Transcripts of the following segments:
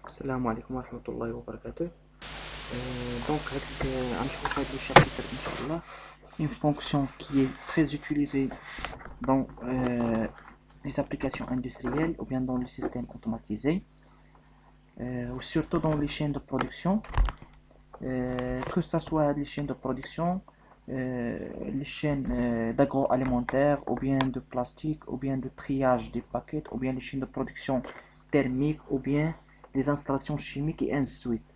السلام عليكم ورحمة الله وبركاته. Donc, غنشوفو هاد le chapitre Inch'Allah, une fonction qui est très utilisée dans les applications industrielles ou bien dans les systèmes automatisés, ou surtout dans les chaînes de production, que ce soit les chaînes de production, les chaînes d'agroalimentaire, ou bien de plastique, ou bien de triage des paquets, ou bien les chaînes de production thermique, ou bien les installations chimiques et ainsi de suite.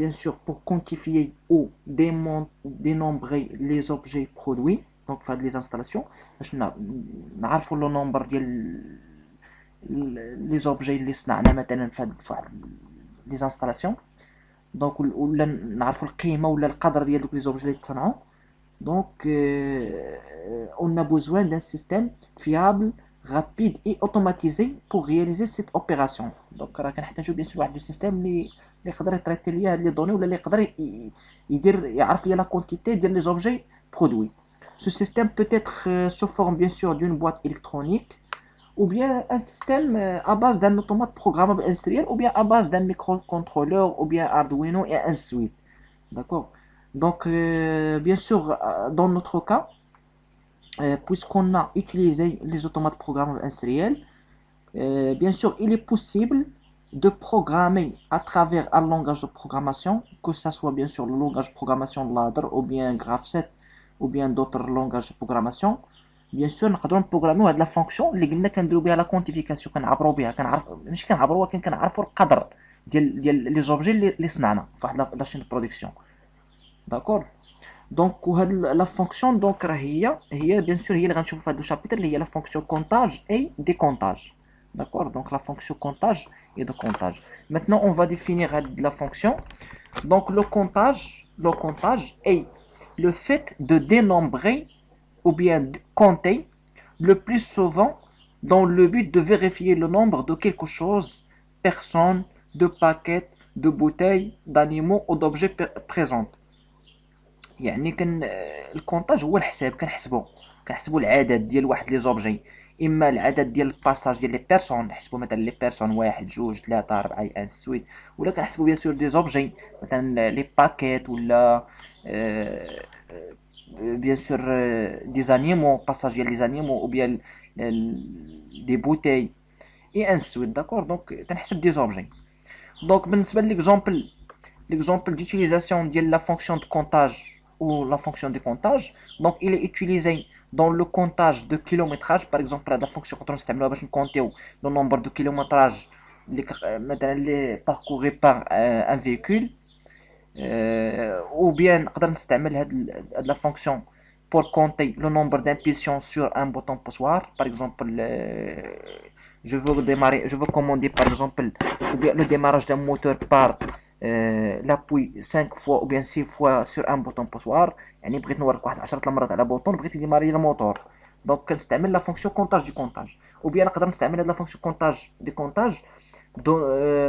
Bien sûr, pour quantifier ou dénombrer les objets produits, donc faire les installations, نعرفوا le nombre ديال les objets اللي صنعنا مثلا في les installations. دونك ولا نعرفوا القيمه ولا القدر ديال دوك لي زوبجي اللي تصنعوا. Donc, on a besoin d'un système fiable, rapide et automatisé pour réaliser cette opération. Donc, راه كنحتاجو bien sûr واحد système اللي يقدر يتريتي ليا هاد لي دوني ولا اللي يقدر يعرف ليا لا كونتيتي ديال لي زوبجي برودوي. Ce système peut être sous forme bien sûr d'une boîte électronique ou bien un système à base d'un automate programmable industriel ou bien à base d'un microcontrôleur ou bien Arduino et ainsi de suite. D'accord? Donc, bien sûr, dans notre cas, puisqu'on a utilisé les automates programmables industriels, bien sûr, il est possible de programmer à travers un langage de programmation, que ce soit bien sûr le langage de programmation Ladder ou bien Graph7 ou bien d'autres langages de programmation. Bien sûr, نقدروا نبروغراميو هاد لا فونكسيون اللي قلنا كنديروا بها لا كونتيفيكاسيون، كنعبروا بها، ماشي كنعبروا ولكن كنعرفوا القدر ديال لي زوبجي اللي صنعنا في واحد لا شين برودكسيون. داكور. دونك وهاد لا فونكسيون دونك راه هي بيان سور هي اللي غنشوفوا في هاد لو شابيتر اللي هي لا فونكسيون كونتاج اي ديكونتاج. D'accord, donc la fonction comptage et de comptage. Maintenant, on va définir la fonction. Donc, le comptage est le fait de dénombrer ou bien de compter le plus souvent dans le but de vérifier le nombre de quelque chose, personnes, de paquets, de bouteilles, d'animaux ou d'objets présents. يعني الكونطاج هو الحساب، كنحسبوا العدد ديال واحد لي زوبجي، اما العدد ديال الباساج ديال لي بيرسون، نحسبوا مثلا لي بيرسون واحد جوج ثلاثة أربعة ان سويت، ولا كنحسبوا بيان سور دي زوبجي مثلا لي باكيت ولا بيان سور دي زانيمو، باساج ديال لي زانيمو او بيان دي بوتاي اي ان سويت. داكور، دونك تنحسب دي زوبجي. دونك بالنسبه l'exemple d'utilisation de la fonction de comptage ou la fonction de comptage, donc il est utilisé dans le comptage de kilométrage. Par exemple, la fonction qu'on utilise باش نكونتيو le nombre de kilométrage اللي parcouru par un véhicule, ou bien نقدر نستعمل هاد la fonction pour compter le nombre d'impulsions sur un bouton poussoir. Par exemple, je veux commander par exemple le démarrage d'un moteur par l'appui 5 fois ou bien 6 fois sur un bouton poussoir. يعني بغيت نوريك واحد 10 المرات على بوطون بغيت يديماري الموتور، دونك كنستعمل لا فونكسيون كونتاج دي كونتاج. او بيان نقدر نستعمل هاد لا فونكسيون كونتاج دي كونتاج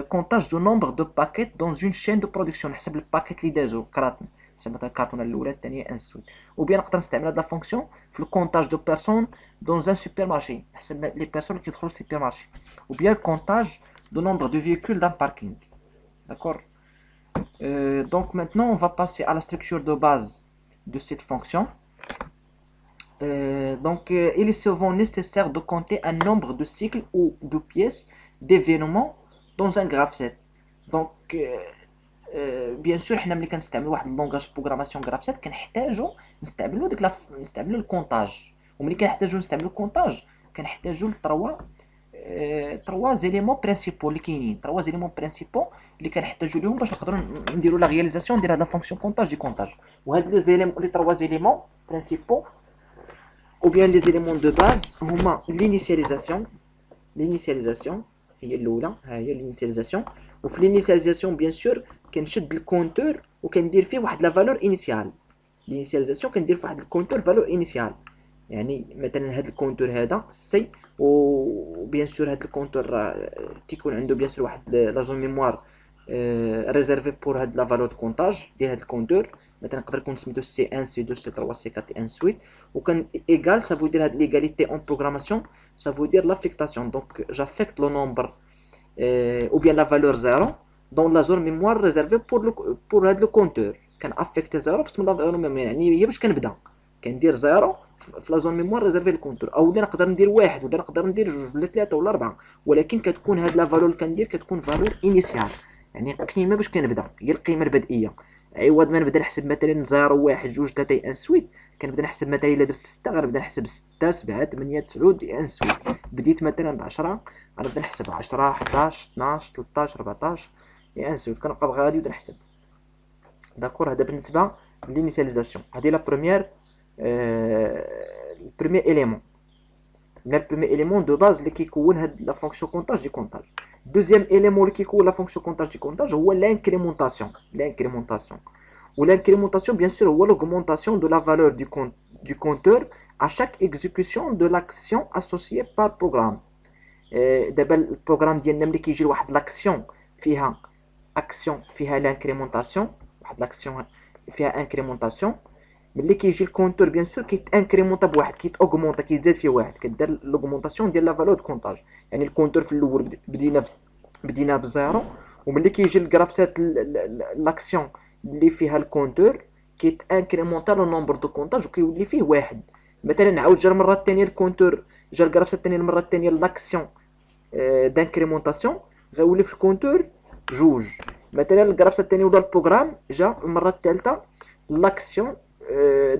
كونتاج دو نومبر دو باكيت دون اون شين دو برودكسيون، نحسب الباكيت اللي دازو كراتن، نحسب مثلا الكارتونه الاولى الثانيه انسويت. او بيان نقدر نستعمل هاد لا فونكسيون في الكونتاج دو بيرسون دون ان سوبر مارشي، نحسب لي بيرسون اللي كيدخلوا للسوبر مارشي. او بيان كونتاج دو نومبر دو فيكول دان باركينغ. داكور. Donc maintenant on va passer à la structure de base de cette fonction. Il est souvent nécessaire de compter un nombre de cycles ou de pièces d'événements dans un graph set. Donc bien sûr حنا ملي كنستعملوا واحد اللونغاج بروغراماسيون graph set كنحتاجوا نستعملوا الكونتاج، وملي كنحتاجوا نستعملوا الكونتاج كنحتاجوا trois éléments principaux اللي كاينين، trois éléments principaux اللي كنحتاجوا ليهم باش نقدروا نديروا لا رياليزاسيون ديال هاد لا فونكسيون كونتاج دي كونتاج. وهاد لي زيليمون لي trois éléments principaux ou bien les éléments de base هما l'initialisation هي الاولى، ها هي l'initialisation. وفي l'initialisation bien sûr كنشد الكونتور وكندير فيه واحد لا فالور انيسيال. l'initialisation كندير فيه واحد الكونتور فالور انيسيال، يعني مثلا هاد الكونتور هذا سي، وبيان سور هاد الكونتور تيكون عنده بيان سور واحد لا زون ميموار ريزيرفي بور هاد لا فالور دو كونتاج ديال هاد الكونتور، مثلا نقدر يكون سميتو سي 1 سي 2 سي 3 سي 4 ان سويت. وكان ايغال سافو دير هاد ليغاليتي اون بروغراماسيون سافو دير لافيكتاسيون، دونك جافيكت لو نومبر ou bien la valeur 0 dans la zone mémoire réservée pour هذا le compteur كان affecté 0 في اسم لا zone mémoire يعني هي باش كنبدا كندير 0 في لا زون ميموار ريزيرفي للكونتور او لا نقدر ندير واحد ولا نقدر ندير جوج ولا ثلاثه ولا اربعه ولكن كتكون هاد لا فالور اللي كندير كتكون فالور انيسيال يعني قيمه باش كنبدا هي القيمه البدئيه عوض ما نبدا نحسب مثلا 0 1 2 3 ان سويت كنبدا نحسب مثلا الا درت 6 غنبدا نحسب 6 7 8 9 ان سويت بديت مثلا ب 10 غنبدا نحسب 10 11 12 13 14 ان سويت كنبقى غادي ونحسب داكور هذا بالنسبه للانيسياليزاسيون هذه لا بروميير le premier élément. Le premier élément de base qui est la fonction comptage du comptage. Deuxième élément qui est la fonction comptage du comptage, c'est l'incrémentation. L'incrémentation. Ou l'incrémentation, bien sûr, c'est l'augmentation de la valeur du compteur à chaque exécution de l'action associée par programme. D'abord, le programme dit qu'il y a l'action فيها l'incrémentation, l'action فيها incrémentation. ملي كيجي الكونتور بيان سور كيتانكريمونطا بواحد كيتاوغمونطا كيتزاد فيه واحد كدير لوغمونطاسيون ديال لا فالور دو كونطاج يعني الكونتور في الاول بدينا بزيرو وملي كيجي الكرافسات لاكسيون اللي فيها الكونتور كيتانكريمونطا لو نومبر دو كونطاج وكيولي فيه واحد مثلا عاود جا المره الثانيه الكونتور جا الكرافسات الثانيه المره الثانيه لاكسيون دانكريمونطاسيون غيولي في الكونتور جوج مثلا الكرافسات الثانيه ولا البروغرام جا المره الثالثه لاكسيون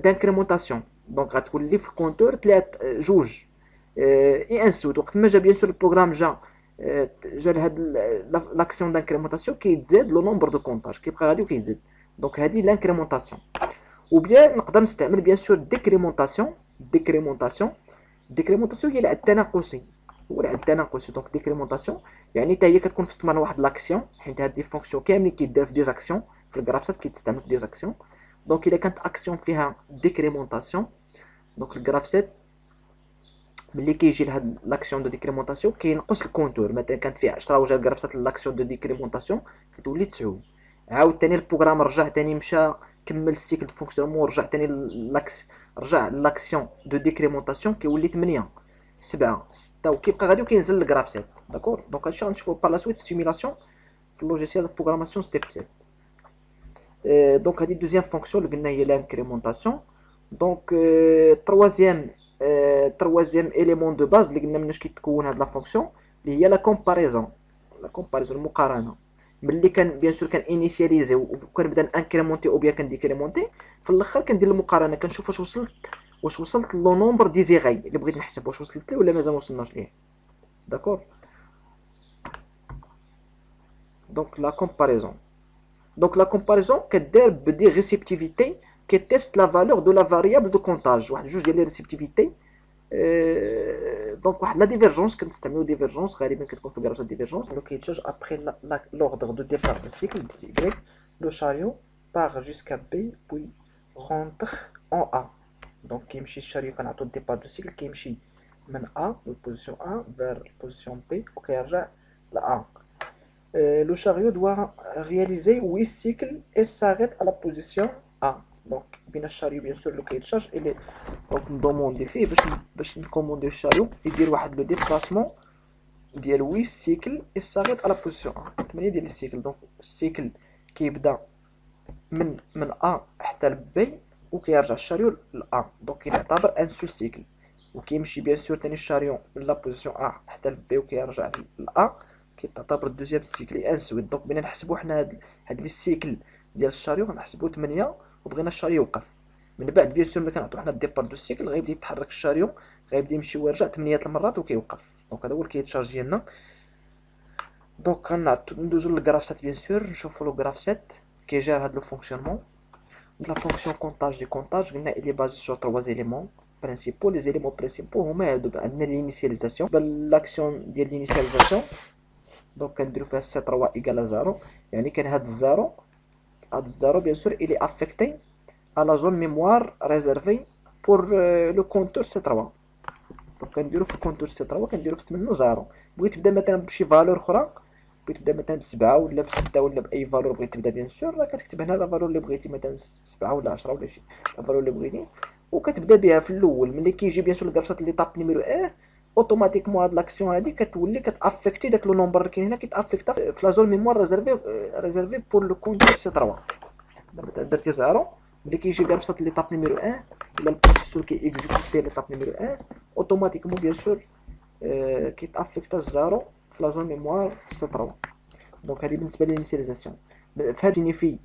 d'incrémentation donc غتولي في الكونتور جوج اي ان سويت وقت ما جا بيان سور البروغرام جا لهاد لاكسيون دانكريمونطاسيون كيتزاد لو نومبر دو كونطاج كيبقى غادي وكيتزاد دونك هادي لانكريمونطاسيون وبيان نقدر نستعمل بيان سور ديكريمونطاسيون هي العد التناقصي هو العد التناقصي دونك ديكريمونطاسيون يعني حتى هي كتكون في استعمال واحد لاكسيون حيت هاد دي فونكسيون كاملين كيدير في دي زاكسيون في الكرافسات كيتستعمل في دي زاكسيون دونك الا كانت اكسيون فيها ديكريمونطاسيون دونك الكرافسيت ملي كيجي لهاد لاكسيون دو ديكريمونطاسيون كينقص الكونتور مثلا كانت فيه 10 وجا الكرافسات لاكسيون دو ديكريمونطاسيون كتولي 9 عاود ثاني البروغرام رجع ثاني مشى كمل السيكل دو فونكسيونمون ورجع ثاني رجع لاكسيون دو ديكريمونطاسيون كيولي 8 7 6 وكيبقى غادي وكينزل الكرافسيت داكور دونك هادشي غنشوفو بار لا سويت في سيميلاسيون في اللوجيسيال دو بروغراماسيون ستيب 7 donc la deuxième fonction est l'incrémentation donc troisième élément de base qui est la fonction il y a la comparaison المقارنه ملي كان بيان سور كان انيشياليزي وكنبدا انكريمونتي او بيان كنديكريمونتي في الاخر كندير المقارنه كنشوف واش وصلت لو نومبر ديزيغي اللي بغيت نحسب واش وصلت ليه ولا مازال ما وصلناش ليه داكور دونك لا كومباريزون Donc la comparaison كدير بدي réceptivité qui teste la valeur de la variable de comptage واحد جوج ديال لي réceptivité donc واحد لا ديفيرجونس كنستعملو ديفيرجونس غالبا كتكون في كراس ديفيرجونس لو كيتجاج après l'ordre de départ du cycle y le chariot part jusqu'à B puis rentre en A donc كيمشي الشاريو كنعطو الديبار دو سيكل كيمشي من A البوزيسيون A vers البوزيسيون B وكيرجع ل A le chariot doit réaliser 8 cycles et s'arrête à la position A. Donc, bien le chariot, bien sûr, le cahier de charge, il est donc demandé fait, باش نكوموندي الشاريو يدير واحد لو ديبلاسمون ديال 8 cycles et s'arrête à la position A. 8 ديال السيكل دونك السيكل كيبدا من A حتى ل B وكيرجع الشاريو ل A. دونك كيعتبر ان سول سيكل وكيمشي بيان سور ثاني الشاريو من لا بوزيسيون A حتى ل B وكيرجع ل A كتعتبر الدوزيام سيكل انسويت دونك بغينا نحسبو حنا هاد لي سيكل ديال الشاريو غنحسبو 8 وبغينا الشاريو يوقف من بعد بيان سور ملي كنعطيو حنا الديبار دو سيكل غيبدا يتحرك الشاريو غيبدا يمشي ويرجع 8 المرات وكيوقف دونك هذا هو الكيتشارج ديالنا دونك ندوزو للكرافسات بيان سور نشوفو لو كرافسات كيجير هاد لو فونكسيونمون لا فونكسيون كونطاج دي كونطاج قلنا اللي بازي سور 3 éléments principaux les éléments principaux هما هادو عندنا الانيسياليزاسيون بالاكسيون ديال الانيسياليزاسيون دونك كنديرو فيها سي 3 ايكال 0 يعني كان هاد الزيرو بيان سور الي افيكتي على لا زون ميموار ريزيرفي بور لو كونتور سي 3 دونك كنديرو في الكونتور سي 3 كنديرو في منو 0 بغيت تبدا مثلا بشي فالور اخرى بغيت تبدا مثلا ب7 ولا ب6 ولا باي فالور بغيت تبدا بيان سور راه كتكتب هنا لا فالور اللي بغيتي مثلا 7 ولا 10 ولا شي لا فالور اللي بغيتي وكتبدا بها في الاول ملي كيجي بيان سور الكراسات اللي طاب نيميرو اوتوماتيكمون هاد لاكسيون هادي كتولي كتافيكتي داك لو نومبر اللي كاين هنا، كيتافيكتا في لا زون ميموار ريزيرفي بور لو كونتور سي 3. دابا درتي زيرو، ملي كيجي كرفصات ليطاب نيميرو 1 ولا البروسيسور كي اكزيكوتي ليطاب نيميرو 1 اوتوماتيكمون بيان سور كيتافيكتا الزيرو في لا زون ميموار سي 3. دونك هادي بالنسبه للانيسياليزاسيون. فهاد سينيفي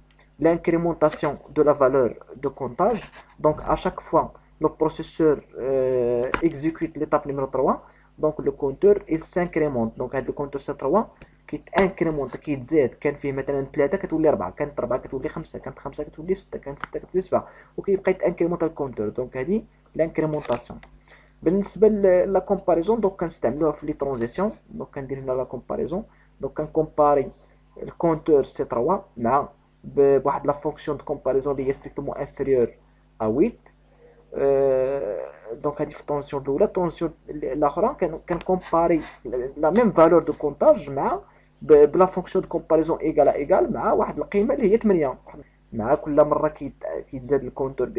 l'incrémentation de la valeur de comptage. Donc à chaque fois le processeur exécute l'étape numéro 3, donc le compteur il s'incrémente. Donc le compteur C3 كيتانكريمونت كيتزاد، كان فيه مثلا 3 كتولي 4، كانت 4 كتولي 5، كانت 5 كتولي 6، كانت 6 كتولي 7، وكيبقى يتانكريمونت الكونتور. دونك هذه لانكريمونطاسيون. بالنسبه لا كومباريزون دونك كنستعملوها في لي ترانزيسيون. دونك كندير هنا لا كومباريزون، دونك كنكومباري الكونتور سي 3 مع بواحد لا فونكسيون دو كومباريزون اللي هي ستريكتومون انفيريور ا 8. دونك هذه في الطونسيون الاولى. الطونسيون الاخرى كنكومباري لا ميم فالور دو كونتاج مع بلا فونكسيون دو كومباريزون ايكال مع واحد القيمه اللي هي 8. مع كل مره كيتزاد الكونتور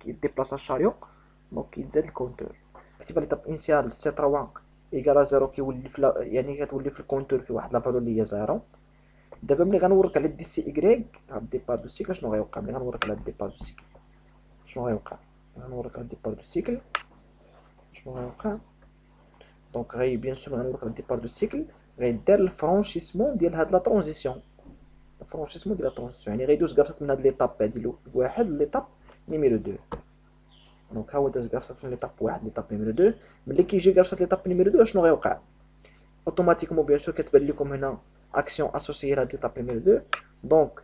كيديبلاصا الشاريو، دونك كيتزاد الكونتور. كتبان ليطاب انيسيال سي 3 ايكال 0 كيولي يعني كتولي في الكونتور في واحد لا فالور اللي هي 0. دابا ملي غنوريك على دي سي اكريك هاد الديبار دو سيكل شنو غيوقع. ملي غنوريك على الديبار دو سيكل شنو غيوقع، غنوريك على الديبار دو سيكل شنو غيوقع. دونك بيان سور غنوريك على الديبار دو سيكل غيدار الفرونشيسمون ديال هاد لا ترانزيسيون. الفرونشيسمون ديال لا ترانزيسيون يعني غيدوز كرسات من هاد ليطاب هادي واحد ليطاب نيميرو 2. دونك ها هو داز كرسات من ليطاب واحد ليطاب نيميرو 2. ملي كيجي كرسات ليطاب نيميرو 2 شنو غيوقع اوتوماتيكمون بيان سور كتبان لكم هنا اكسيون اسوسيي لهاد ليطاب نيميرو 2. دونك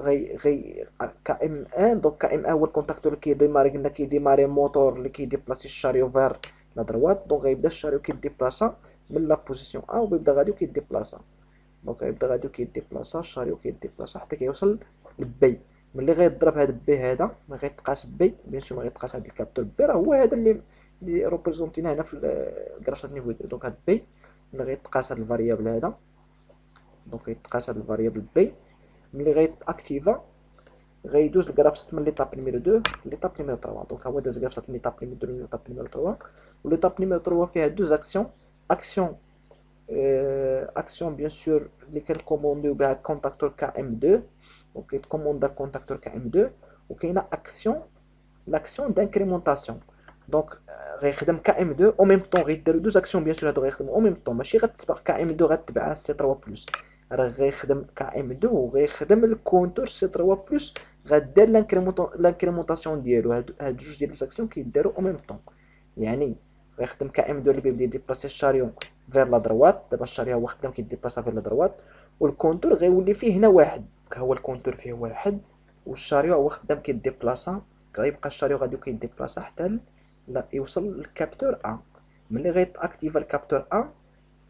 غي كام ان. دونك كام ان هو الكونتاكتور اللي كيديماري، قلنا كيديماري موتور اللي كيديبلاسي الشاريو فير لا دروات. دونك غيبدا الشاريو كيديبلاسا من لا بوزيسيون ا ويبدا غادي كيديبلاسا. دونك غيبدا غادي كيديبلاسا الشاريو كيديبلاسا حتى كيوصل لبي. ملي غيضرب هاد بي هذا ما غيتقاس بي بيان سور ما غيتقاس هاد الكابتور بي، راه هو هذا اللي ريبريزونتينا هنا في الكراسات نيفو 2. دونك هاد بي ملي غيتقاس هاد الفاريابل هذا، دونك غيتقاس هاد الفاريابل بي. ملي غيتاكتيفا غيدوز الكرافسات من ليطاب نيميرو 2 ليطاب نيميرو 3. دونك ها هو داز الكرافسات من ليطاب نيميرو 2 ليطاب نيميرو 3. وليطاب نيميرو 3 فيها دوز اكسيون. اكسيون بيان سور اللي كنكومونديو بها كونتاكتور كا ام 2. دونك كيتكوموندا كونتاكتور كا ام 2. وكاينه اكسيون لاكسيون دانكريمونطاسيون. دونك غيخدم كا ام 2 او ميم طون غيديروا دوز اكسيون بيان سور هادو غيخدموا او ميم طون، ماشي غتسبق كا ام 2 غتبع سي 3 بلس، راه غيخدم كا ام 2 وغيخدم الكونتور سي 3 بلس غدير لانكريمونطاسيون ديالو. هاد جوج ديال ليزاكسيون كيداروا او ميم طون. يعني غيخدم كا ام 2 اللي بيبدا يديبلاسي الشاريو فير لا دروات. دابا الشاريو هو خدام كيديبلاسا فير لا دروات، والكونتور غيولي فيه هنا واحد. ها هو الكونتور فيه واحد والشاريو هو خدام كيديبلاسا. غيبقى الشاريو غادي كيديبلاسا حتى لا يوصل للكابتور ا. ملي غيتاكتيفا الكابتور ا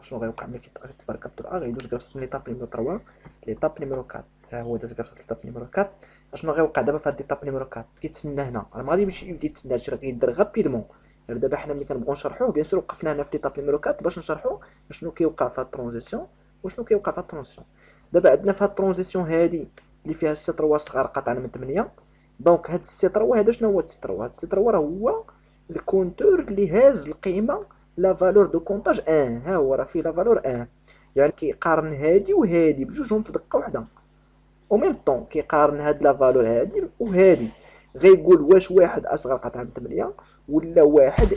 شنو غيوقع؟ ملي كيتاكتيفا الكابتور ا غيدوز كراسات من ليطاب نيميرو 3 ليطاب نيميرو 4. ها هو داز كراسات ليطاب نيميرو 4. اشنو غيوقع دابا في هاد ليطاب نيميرو 4؟ كيتسنى هنا، راه ما غاديش يبدا يتسنى هادشي، راه غيدير غابيدمون. دابا حنا ملي كنبغيو نشرحوه بيان سور وقفنا هنا في ليطاب نيميرو 4 باش نشرحوا شنو كيوقع في هاد الترانزيسيون وشنو كيوقع في هاد الترانزيسيون. دابا عندنا في هاد الترانزيسيون هادي اللي فيها سي 3 صغار قطعا من 8. دونك هاد سي 3 هذا شنو هو سي 3؟ هاد سي 3 راه هو الكونتور اللي هاز القيمه لا فالور دو كونتاج 1. ها هو راه فيه لا فالور 1، يعني كيقارن هادي وهادي بجوجهم في دقه واحده او ميم طون. كيقارن هاد لا فالور هادي وهادي، غيقول واش واحد اصغر قطعه من 8 ولا واحد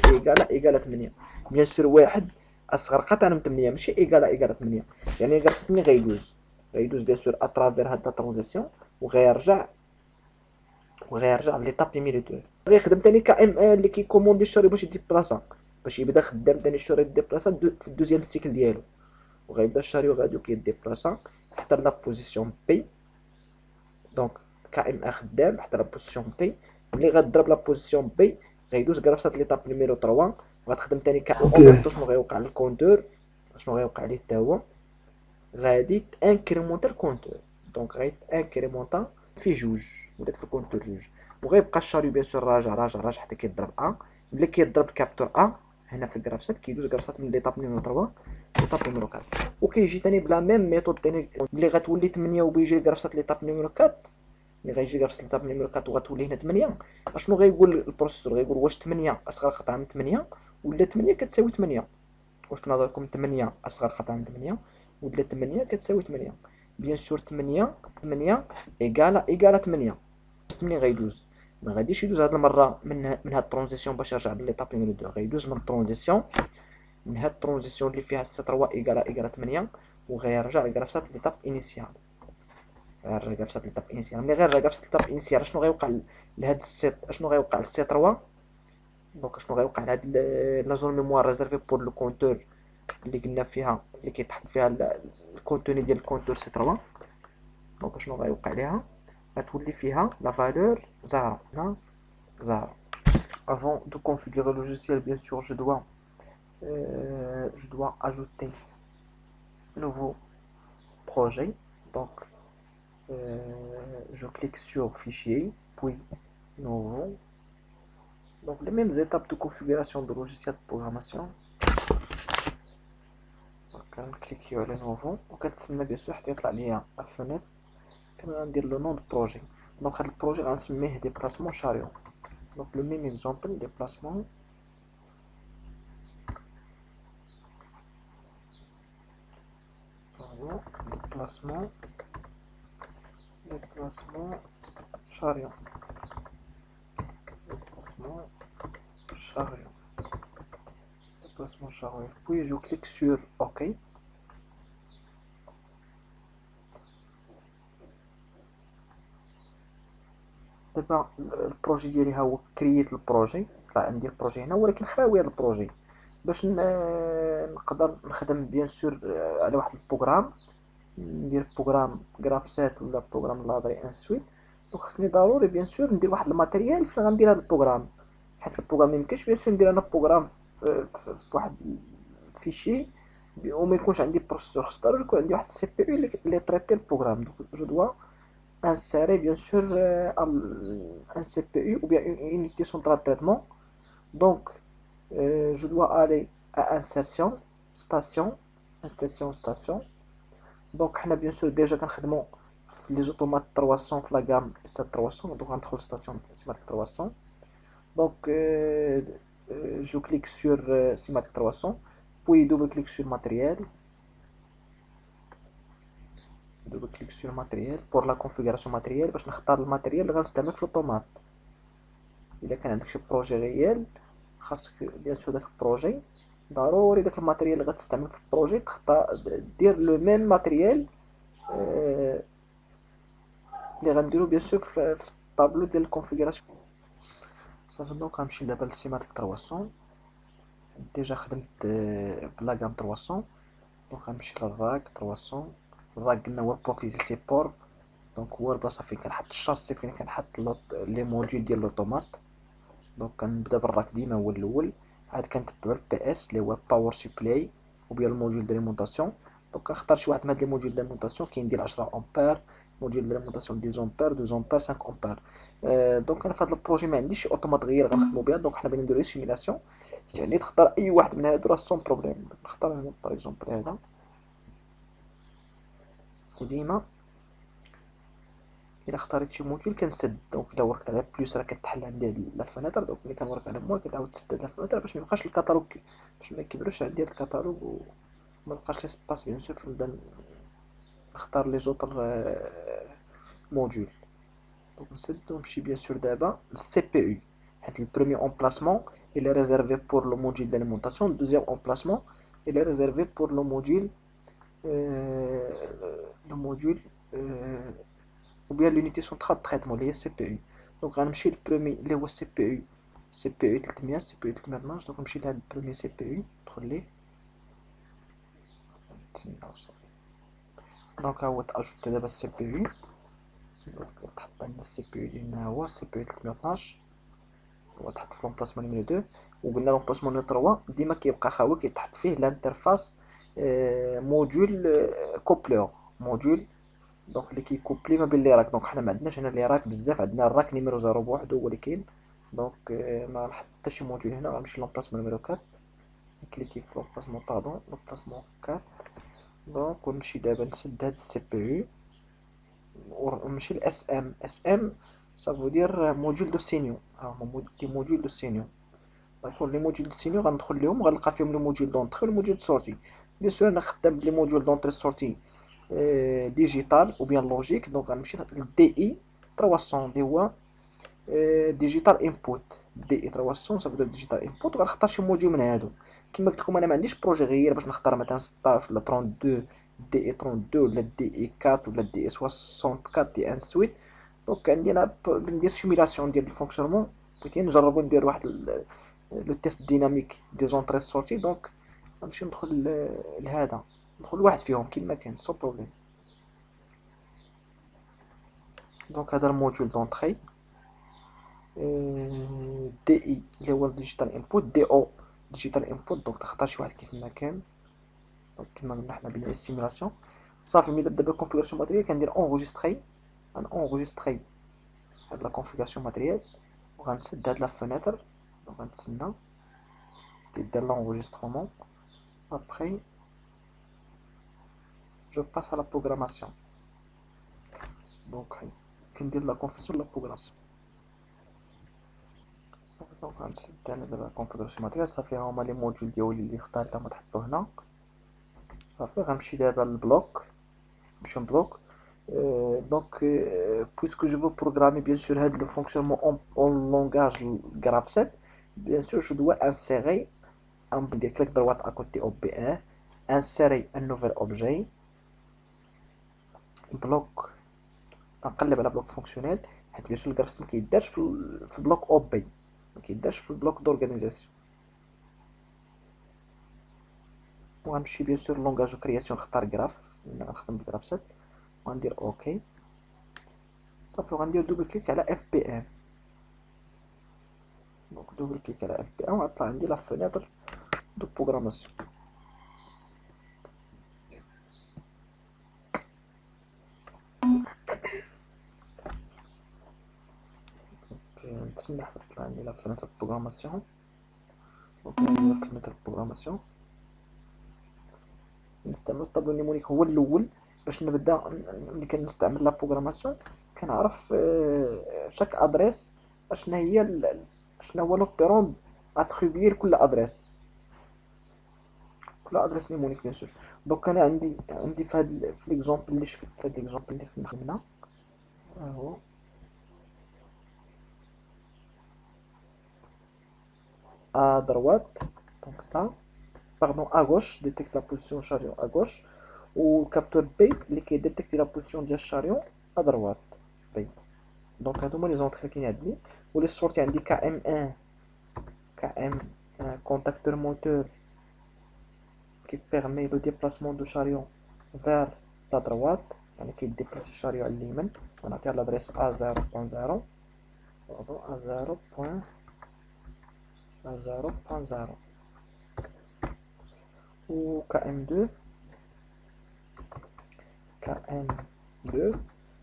ايكالا 8. بيان سور واحد اصغر قطعه من 8 ماشي ايكالا 8. يعني ايكالا 8 غيدوز بيان سور اترافير هاد لا ترانزيسيون وغيرجع ليطاب نيميرو 2. غيخدم تاني كا ام ان اللي كيكوموندي الشاري باش يديبلاصا، باش يبدا خدام تاني الشاري يديبلاصا في الدوزيام سيكل ديالو. وغيبدا الشاريو غادي كيديبلاصا حتى لا بوزيسيون بي. دونك كا ام ان خدام حتى لا بوزيسيون بي. ملي غضرب لا بوزيسيون بي غيدوز كرافسات ليطاب نيميرو 3 وغتخدم تاني كا ام. شنو غيوقع للكونتور؟ شنو غيوقع ليه حتى هو؟ غادي تانكريمونتا الكونتور. دونك غادي تانكريمونتا فيه جوج، ولات في الكونتور جوج، وغيبقى الشاريو بيان سور راجع حتى كيضرب ا. ملي كيضرب الكابتور ا هنا في الكرافسات كيدوز كرافسات من ليطاب نيميرو 3 ليطاب نيميرو 4. وكيجي تاني بلا ميم ميثود تاني ملي غتولي 8 وبيجي كرافسات ليطاب نيميرو 4. ملي غيجي كرافسات ليطاب نيميرو 4 وغتولي هنا 8 اشنو غيقول البروسيسور؟ غيقول واش 8 اصغر قطعه من 8 ولا 8 كتساوي 8. واش في نظركم 8 اصغر خطأ من 8 ولا 8 كتساوي 8؟ بيان سور 8 ايكالا 8. 8 غيدوز، ما غاديش يدوز هاد المره من هاد الترانزيسيون باش يرجع لليطاب نيميرو 2، غيدوز من الترانزيسيون، من هاد الترانزيسيون اللي فيها سي 3 ايكالا 8، وغيرجع لكرافسات ليطاب انيسيال. غيرجع لكرافسات ليطاب انيسيال. ملي غيرجع لكرافسات ليطاب انيسيال شنو غيوقع لهاد السيت؟ شنو غيوقع للسي 3؟ دونك شنو غيوقع لهاد لا زون ميموار ريزيرفي بور لو كونتور اللي قلنا فيها، اللي كيتحط فيها الكونتوني ديال الكونتور سي 3. دونك شنو غيوقع ليها؟ غتولي فيها لا فالور زيرو. هنا زيرو. Avant de configurer le logiciel, bien sûr, je dois ajouter un nouveau projet. Donc, je clique sur Fichier, puis Nouveau. Donc, les mêmes étapes de configuration de logiciel de programmation. Donc, on clique sur le Nouveau. Donc, bien sûr, la fenêtre. On va dire le nom du projet. Donc, le projet, on se met déplacement chariot. Donc, le même exemple, déplacement. Déplacement chariot. Déplacement chariot. Puis je clique sur OK. دابا البروجي ديالي ها هو كرييت البروجي، طلع عندي البروجي هنا، ولكن خاوي هذا البروجي. باش نقدر نخدم بيان سور على واحد البروغرام، ندير بروغرام غرافسات ولا بروغرام لادري ان سويت. دونك خصني ضروري بيان سور ندير واحد الماتيريال فين غندير هذا البروغرام، حيت البروغرام ميمكنش بيان سور ندير انا بروغرام في واحد فيشي وما يكونش عندي بروسيسور. خص ضروري يكون عندي واحد السي بي يو اللي تريتي البروغرام. دونك جو دوا insérer bien sûr un CPU ou bien une unité centrale de traitement. Donc, je dois aller à insertion, station. Donc, on a bien sûr déjà les automates 300 في la gamme S300. Donc, on trouve station Simatic 300. Donc, je clique sur Simatic 300, puis double-clic sur matériel. double clic sur matériel pour la configuration matériel باش نختار الماتيريال اللي غنستعمل في الاوتومات. الا كان عندك شي بروجي ريال خاصك بيان سور داك البروجي ضروري داك الماتيريال اللي غتستعمل في البروجي تختار دير لو ميم ماتيريال اللي غنديرو بيان سور في الطابلو ديال الكونفيغوراسيون. صافي دونك غنمشي دابا لسيماتيك 300. ديجا خدمت بلا غام 300. دونك غنمشي للراك 300. الراك قلنا هو البروفيل سيبور. دونك هو البلاصه فين كنحط الشاسي، فين كنحط لي موديول ديال لوطومات. دونك كنبدا بالراك ديما هو الاول، عاد كنتبعو البي اس اللي هو باور سبلاي وبيا الموديول داليمونطاسيون. دونك كنختار شي واحد من هاد لي موديول داليمونطاسيون. كاين ديال 10 امبير، موديول داليمونطاسيون 10 امبير، 12 امبير، 5 امبير. دونك انا في هاد البروجي ما عنديش شي اوتومات غير غنخدمو بها. دونك حنا بغينا نديرو سيميلاسيون، يعني تختار اي واحد من هادو راه سون بروبليم. نختار هنا باغ اكزومبل هذا، وديما الا اختاريت شي موديول كنسد. دونك الا وركت على بلوس راه كتحل عندي هاد لا فناتر. دونك ملي كنورك على موال كتعاود تسد هاد لا فناتر باش ميبقاش الكاتالوج، باش ما يكبروش عندي هاد الكاتالوج وما نبقاش لي سباس بيان سور. نبدا نختار لي زوطر موديول. دونك نسد ونمشي بيان سور دابا للسي بي يو، حيت البروميي امبلاسمون il est réservé pour le module d'alimentation, le deuxième emplacement il est réservé pour le module ou bien l'unité centrale de traitement اللي هي السي بي يو. دونك غنمشي للبرومي اللي هو السي بي يو، سي بي يو 300 سي بي يو 312. دونك نمشي لهاد البرومي سي بي يو ندخل ليه. دونك ها هو تاجوت دابا السي بي يو. دونك تحط عندنا السي بي يو ديالنا هو السي بي يو 312، هو تحط في لومبلاسمون نيميرو 2. وقلنا لومبلاسمون نيميرو 3 ديما كيبقى خاوي كيتحط فيه الانترفاس موديول كوبلور موديول. دونك اللي كيكوبلي ما بين لي راك. دونك حنا ما عندناش هنا لي راك بزاف، عندنا الراك نيميرو 0 بوحدو هو اللي كاين. دونك ما نحط حتى شي موديول هنا. غنمشي لومبلاسمون نيميرو 4، نكليكي في لومبلاسمون لومبلاسمون 4. دونك ونمشي دابا نسد هاد السي بي يو ونمشي لاس ام. اس ام صافو دير موديول دو سينيو. ها هما موديول دو سينيو. داكور لي موديول دو سينيور غندخل ليهم غنلقى فيهم لو موديول دونطري والموديول دو سورتي. بيان سور انا خدام بلي موديول دونطري سورتي ديجيتال او بيان لوجيك، دونك غنمشي للدي اي 300 اللي هو ديجيتال انبوت. دي اي 300 صافي ديجيتال انبوت، وغنختار شي موديول من هادو. كما قلت لكم انا ما عنديش بروجي غير باش نختار مثلا 16 ولا 32 دي اي 32 ولا دي اي 4 ولا دي اي 64 دي ان سويت. دونك عندي انا ندير سيميلاسيون ديال الفونكسيونمون، بغيت نجربو ندير واحد لو تيست ديناميك دي زونطري سورتي. دونك غنمشي ندخل لهذا، ندخل لواحد فيهم كيما كان سو بروبليم. دونك هذا الموديول دونطري دي اي اللي هو ديجيتال انبوت، دي او ديجيتال انبوت. دونك تختار شي واحد كيف ما كان. دونك كيما قلنا حنا بنعمل سيميلاسيون صافي. ملي دابا الكونفيغوراسيون ماتريال كندير اونغيستري، غنونغيستري هاد لا كونفيغوراسيون ماتريال وغنسد هاد لا فونيتر. دونك غنتسنى تيدير l'enregistrement. Après, je passe à la programmation. Donc, كندير لا configuration لا programmation. صافي دونك غنسد انا دابا الكونفيغوراسيون ماتريال. صافي ها هما لي موديول ديالي اللي اختارتهم تحطو هنا. صافي غنمشي دابا للبلوك، نمشي للبلوك. Donc, puisque je veux programmer bien sûr le fonctionnement en langage Graph7, bien sûr je dois insérer un clic droit à côté OB1, insérer un nouvel objet, bloc. نقلب على بلوك فونكسيونيل حيت بيان سور الجرافيكس ما كيدارش في بلوك او بي، ما كيدارش في البلوك دورغانيزاسيون. وغنمشي بيان سور لونغاج كرياسيون، نختار جراف، انا غنخدم بجراف 7 وغندير اوكي. صافي وغندير دوبل كليك على اف بي ان. دونك دوبل كليك على اف بي ان وغطلع عندي لا فونيتر دو بروغراماسيون. نتسنى حتى تطلع عندي لا فونيتر بروغراماسيون. دونك عندي لا فونيتر بروغراماسيون. نستعمل الطابلو نيمونيك هو الاول باش نبدا. ملي كنستعمل لا بروغراماسيون كنعرف شاك ادريس اشنا هي شنو هو لوبيرون اتريبيي لكل ادريس، كل ادريس نيمونيك بيان سور. دونك انا عندي في ليكزومبل اللي شفت، في هاد ليكزومبل اللي خدمنا ها هو ا دروات. دونك là pardon à gauche détecte la position chariot à gauche، و capteur B اللي كيديتيكتي لا بوزيسيون ديال الشاريون ا دروات بي. دونك هادو هما لي زونطري اللي كاينين عندي. ولي سورتي عندي KM1 KM contacteur moteur qui permet le déplacement du chariot vers la droite، يعني كيديبلاسي الشاريو على اليمين. ونعطيها لادريس A0.0 A0.0. و KM2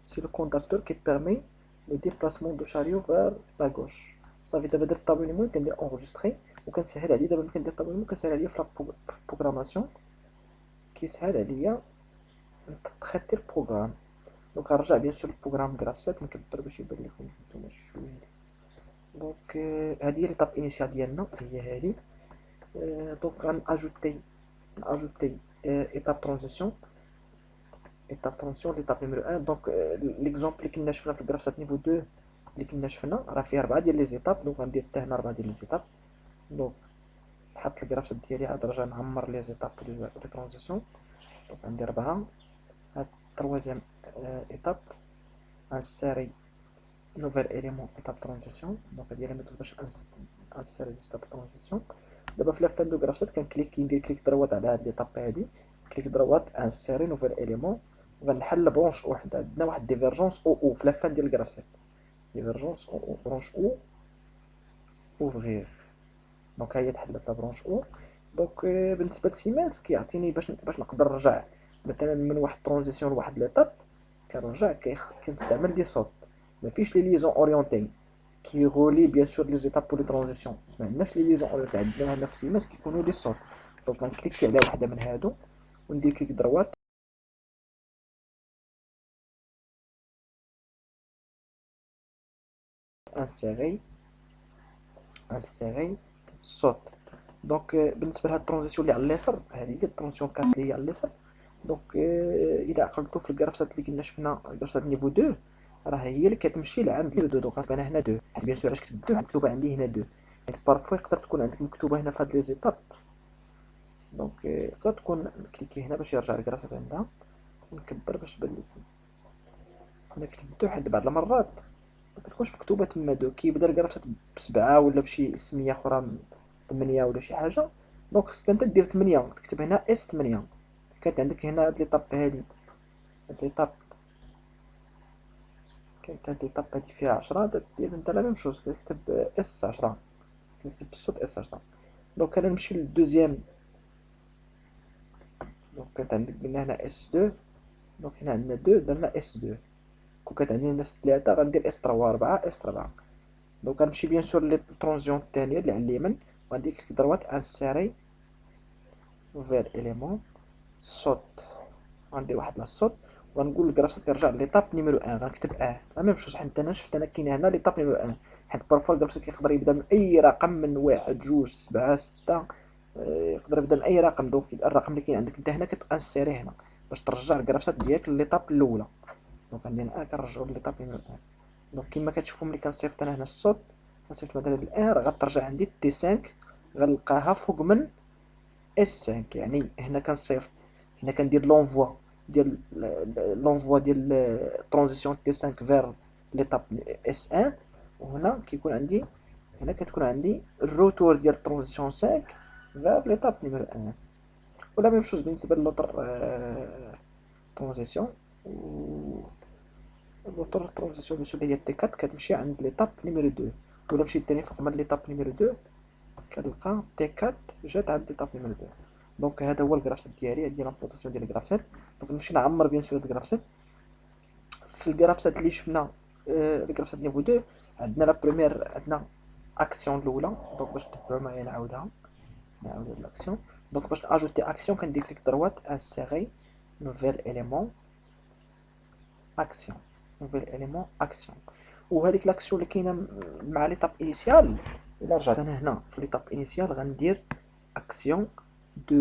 c'est le conducteur qui permet le déplacement du chariot vers la gauche. صافي دابا درت الطابلو نيمون كندير اونغيستري وكنسهل عليا. دابا ملي كندير الطابلو نيمون كنسهل عليا في البروغراماسيون، كيسهل عليا تخيتي البروغرام. دونك غنرجع بيان سور البروغرام جراف 7 نكبر باش يبان لكم نتوما شويه. دونك هادي هي ليطاب انيسيال ديالنا هي هادي. دونك غنأجوتي ايتاب ترانزيسيون. ايتاب ترانزيسيون ليطاب نيميرو 1. دونك ليكزومبل اللي كنا شفنا في الجراف 7 نيفو 2 اللي كنا شفنا راه فيه 4 ديال لي زيتاب. دونك غندير حتى هنا 4 ديال لي زيتاب. دونك نحط الجراف 7 ديالي عاد نرجع نعمر لي زيتاب لي ترانزيسيون. دونك غندير 4. هاد التروازيام ايتاب انسيري نوفيل اليمون ايتاب ترانزيسيون. دونك هادي لا ميثود باش انسيري ليستاب ترانزيسيون. دابا في لافان دو جراف 7 كنكليك ندير كليك دروات على هاد ليطاب هادي، كليك دروات انسيري نوفيل اليمون وغنحل برونش واحد. عندنا واحد ديفيرجونس او في لافان ديال الجراف 7 ديفيرجونس او برونش او اوفغير. دونك هي تحلت لا برونش او. دونك بالنسبه لسيمانس كيعطيني باش نقدر نرجع مثلا من واحد ترانزيسيون لواحد ليطاب كنرجع كنستعمل لي صوت. ما فيش لي ليزون اورينتي كي غولي بيان سور لي زيتاب بور لي ترانزيسيون. ما عندناش لي ليزون اورينتي، عندنا هنا في سيمانس كيكونوا لي صوت. دونك غنكليكي على وحده من هادو وندير كليك دروات انسيري صوت. دونك بالنسبه لهاد الترانزيسيون اللي على اليسار، هذه هي الترانزيسيون 4 اللي هي على اليسار. دونك الى عقلتو في الكرافسات اللي كنا شفنا الكرافسات نيفو 2، راه هي اللي كتمشي لعند لي 2. دونك انا هنا 2، حيت بيان سور علاش كتبت 2 مكتوبه عندي هنا 2، حيت بارفو يقدر تكون عندك مكتوبه هنا في هاد لي زيتاب. دونك تقدر تكون كليكي هنا باش يرجع الكرافسات عندها، ونكبر باش تبان لكم. هنا كتبت 2 حيت بعض المرات ما كتكونش مكتوبه تما 2، كيبدا الكرافسات ب7 ولا بشي سميه اخرى 8 ولا شي حاجه. دونك خصك انت دير 8 وتكتب هنا اس 8. كانت عندك هنا هاد ليطاب هادي، هاد ليطاب كانت هاد ليطاب هادي فيها 10، دير انت لا ميم شوز كتكتب اس 10، كتكتب في الصوت اس 10. دونك انا نمشي للدوزيام. دونك كانت عندك قلنا هنا اس 2، دونك هنا عندنا 2 درنا اس 2. كون كانت عندنا ناس 3 غندير اس 3 4 اس 4. دونك غنمشي بيان سور للترونزيون الثانيه اللي على اليمين، وغندير كليك دروات انسيري نوفيل اليمون صوت. غندير واحد للصوت، وغنقول للكرافس يرجع ليطاب نيميرو 1. غنكتب لا ميم شوز، حيت انا شفت انا كاين هنا ليطاب نيميرو 1. حيت بارفوا الكرافس كيقدر يبدا من اي رقم، من 1 2 7 6، يقدر يبدا من اي رقم. دونك الرقم اللي كاين عندك انت هنا كتانسيري هنا باش ترجع الكرافسات ديالك لليطاب الاولى. دونك عندنا كنرجعو لليطاب نيميرو 1. دونك كيما كتشوفوا ملي كنصيفط انا هنا الصوت، كنصيفط مثلا بالان، راه غترجع عندي تي 5، غنلقاها فوق من اس 5. يعني هنا كنصيفط، هنا كندير لونفوا ديال الترانزيسيون تي 5 فير ليطاب اس 1، وهنا كيكون عندي، هنا كتكون عندي الروتور ديال الترانزيسيون 5 فير ليطاب نيميرو 1. ولا ميم شوز بالنسبه للوتر ترانزيسيون. الوتر ترانزيسيون بالنسبه هي تي 4 كتمشي عند ليطاب نيميرو 2. ولا مشيت تاني فوق من ليطاب نيميرو 2 كنلقى تي 4 جات عند ليطاب نيميرو 2. دونك هذا هو الجرافسيت ديالي، هادي لامبلونطاسيون ديال الجرافسيت. دونك نمشي نعمر بيان سور الجرافسيت. في الجرافسيت اللي شفنا الجرافسيت نيفو 2، عندنا لا بروميير، عندنا اكسيون الاولى. دونك باش تتبعوا معايا نعاود هاد الاكسيون. دونك باش اجوتي اكسيون كندير كليك دروات انسيري نوفيل اليمون اكسيون، نوفيل اليمون اكسيون. وهذيك لاكسيون اللي كاينه مع ليطاب انيسيال، الا رجعت انا هنا في ليطاب انيسيال غندير اكسيون دو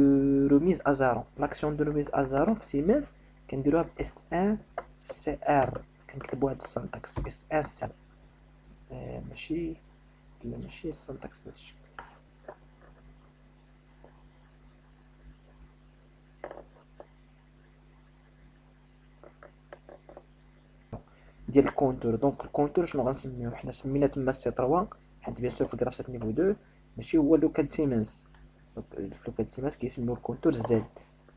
روميز ا زيرو. لاكسيون دو روميز ا زيرو في سيمنز كنديروها ب اس 1 سي ار. كنكتبوا هاد السنتكس اس 1 سي ار، ماشي، لا ماشي السنتكس هادشي. ديال الكونتور. دونك الكونتور شنو غنسميوه حنا؟ سمينا تما سي 3، حيت بيان سور في الجرافسات نيفو 2 ماشي هو لوكاد سيمنز. دونك في لوكاد سيمنز كيسميوه الكونتور زد،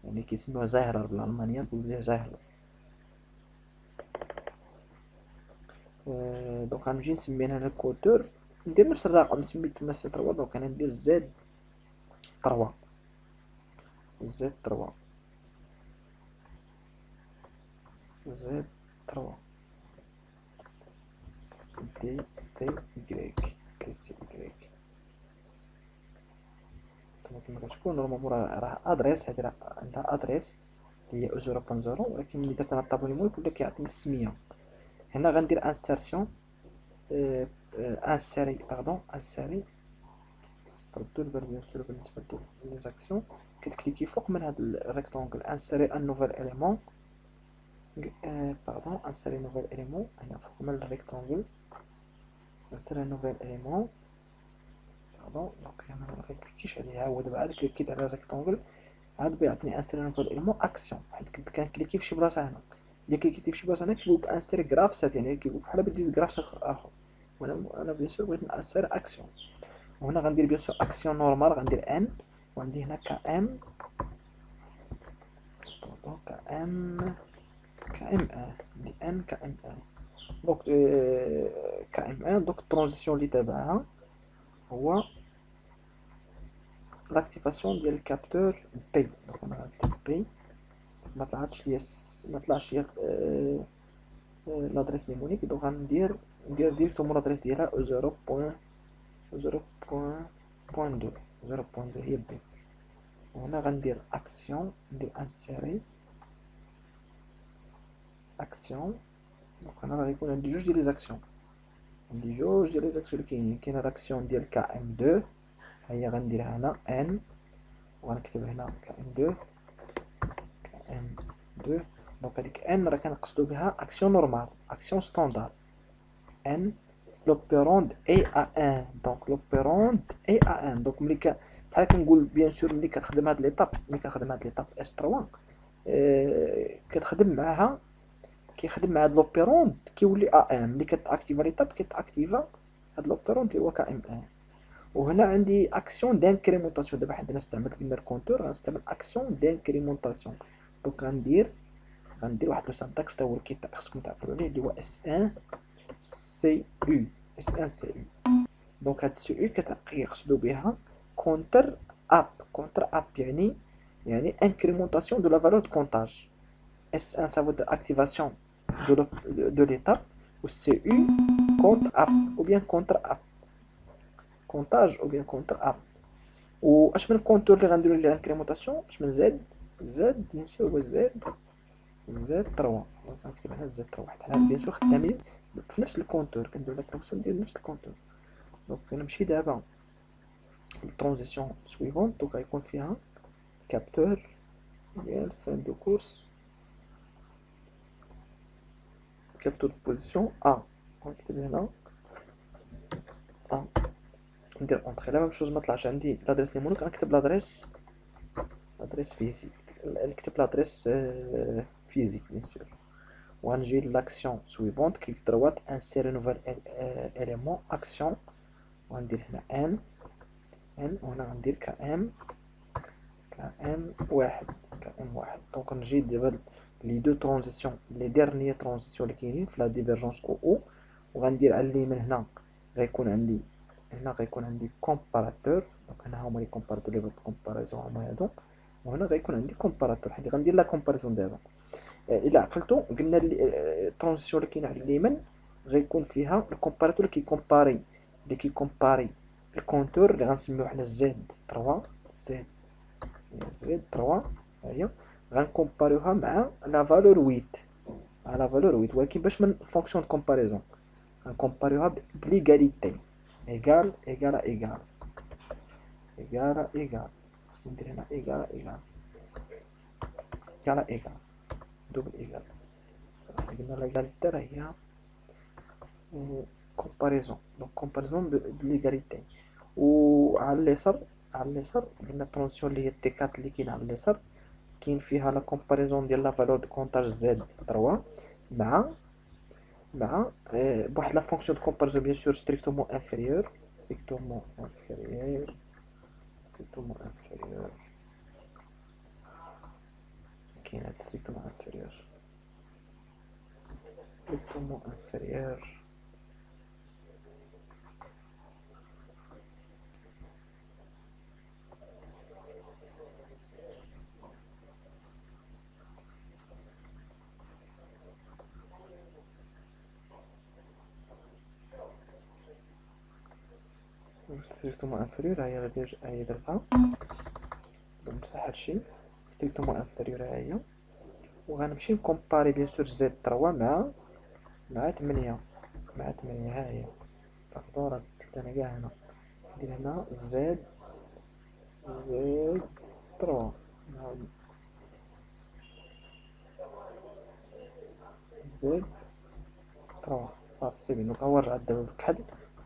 يعني كيسميوه زاهرة بالالمانية، نقولو ليه زاهرة. دونك غنمشي نسمي هنا الكونتور، ندير نفس الرقم سميت تما سي 3. دونك انا ندير زد 3، زد 3، زد 3، دي سي يكريك، دي سي يكريك. كما كتشوفوا نورمالمون راه ادريس، هادي راه عندها ادريس هي 0.0، ولكن ملي درت انا الطابونيمون يقول لك يعطيني السميه. هنا غندير انسيرسيون، انسيري باردون، انسيري ستركتور بيان سور. بالنسبه لي زاكسيون كتكليكي فوق من هاد الريكتونغل انسيري ان نوفيل اليمون، باردون انسيري نوفيل اليمون. هنا فوق من الريكتونغل انسيري نوفيل اليمون، باردون. دونك انا مكليكيش عليها، هو دابا عاد كليكيت على الريكتونغل عاد بيعطيني انسيري نوفيل اليمون اكسيون، حيت كنت كنكليكي في شي بلاصه هنا. الا كليكيتي في شي بلاصه هنا كيقولك انسيري جرافسات، يعني كيقولك بحال بتزيد جرافسات اخر. وانا بيان سور بغيت نانسيري اكسيون. وهنا غندير بيان سور اكسيون نورمال، غندير ان، وعندي هنا كا ام، كا ام، كا ام ان، عندي ان كا ام ان. دونك كا ام ان. دونك الترانزيسيون اللي تابعها هو لاكتيفاسيون ديال الكابتور بي. دونك انا غنكتب بي، ما طلعتش ليا ما طلعش ليا لادريس نيمونيك. دونك ندير ديريكتومون لادريس ديالها 0.0.2، 0.2 هي بي. وهنا غندير اكسيون، ندير انسيري اكسيون. دونك هنا غيكون عندي جوج ديال لي زاكسيون اللي كاينين. كاينه لاكسيون ديال كا ام 2، هي غنديرها هنا ان، وغنكتب هنا كان 2. دونك هذيك ان راه كنقصدو بها اكسيون نورمال، اكسيون ستاندار. ان لوبيروند اي ا ان، دونك لوبيروند اي ا ان. دونك ملي بحال كنقول بيان سور ملي كتخدم هاد ليطاب، ملي كنخدم هاد ليطاب اس 3 كتخدم معاها، كيخدم مع هاد لوبيروند كيولي ا ان. ملي كتاكتيفا ليطاب كتاكتيفا هاد لوبيروند اللي هو كا ام ان. وهنا عندي اكسيون دانكريمونطاسيون. دابا حيت انا استعملت الميركونتور غنستعمل اكسيون دانكريمونطاسيون. دونك غندير واحد لو سانتاكس تا هو اللي خصكم تعقلوا عليه، اللي هو اس ان سي يو. اس ان سي يو. دونك هاد سي يو كيقصدوا بها كونتر اب. كونتر اب يعني انكريمونطاسيون دو لا فالور دو كونتاج. S1 ça veut dire activation de l'étape, ou CU compte app ou bien contre app, comptage ou bien contre app. و اش من كونتور اللي غنديرو ليه انكريمونطاسيون، اش من زد. زد بيان سور هو زد 3. دونك غنكتب هنا زد 3 حتى بيان سور خدامين في نفس الكونتور، كندير لانكريمونطاسيون ديال نفس الكونتور. دونك كنمشي دابا للترانزيسيون سويفونت. دونك غيكون فيها كابتور ديال فان دو كورس، كابتور دو بوزيسيون ا. غنكتب هنا ا، ندير اونطري. لا ميم شوز مطلعش عندي لادريس لي مولك، غنكتب لادريس فيزيك، نكتب لادريس فيزيك بيان سور. وغنجي لاكسيون سويفونت كليك دروات انسيري نوفال اليمون اكسيون، وغندير هنا ان وهنا غندير كام واحد. دونك نجي دابا لي دو ترانزيسيون، لي ديرنيي ترانزيسيون اللي كاينين في لا ديفيرجونس او، وغندير على اليمين هنا غيكون عندي كومباراتور. دونك هنا هما لي كومباراتور لي كومباريزون هما هادو، وهنا غيكون عندي كومباراتور حيت غندير لا كومباريزون دابا. الا عقلتو قلنا الترانزيسيون اللي كاينه على اليمين غيكون فيها الكومباراتور اللي كيكومباري الكونتور اللي غنسميوه حنا زد 3. زد 3 هي غنكومباريوها مع لا فالور 8، مع لا فالور 8. ولكن باش من فونكسيون دو كومباريزون غنكومباريوها بليغاليتي، ايغال ايغال ايغال ايغال ايغال. خصني ندير هنا ايغال ايغال ايغال ايغال دوبل ايغال. قلنا ليغاليتي راه هي كومباريزون، دونك كومباريزون بليغاليتي. وعلى اليسار قلنا الترانزيسيون اللي هي تي 4 اللي كاينه على اليسار كاين فيها لا كومباريزون ديال لا فالور دو كونتاج زد 3 مع بواحد لا فونكسيون دو كومباريزون بيان سور ستريكتومون انفيريور كاين هاد ستريكتومون انفيريور هي درتها. نمسح هادشي ستريكتومون انفيريور ها هي، وغنمشي نكومباري بيان سور زد 3 مع 8 ها هي. لاحظوا راه درت انا كاع هنا، ندير هنا زد 3 زد 3 صافي سي بيان. دونك هو رجع دابا بالكحل،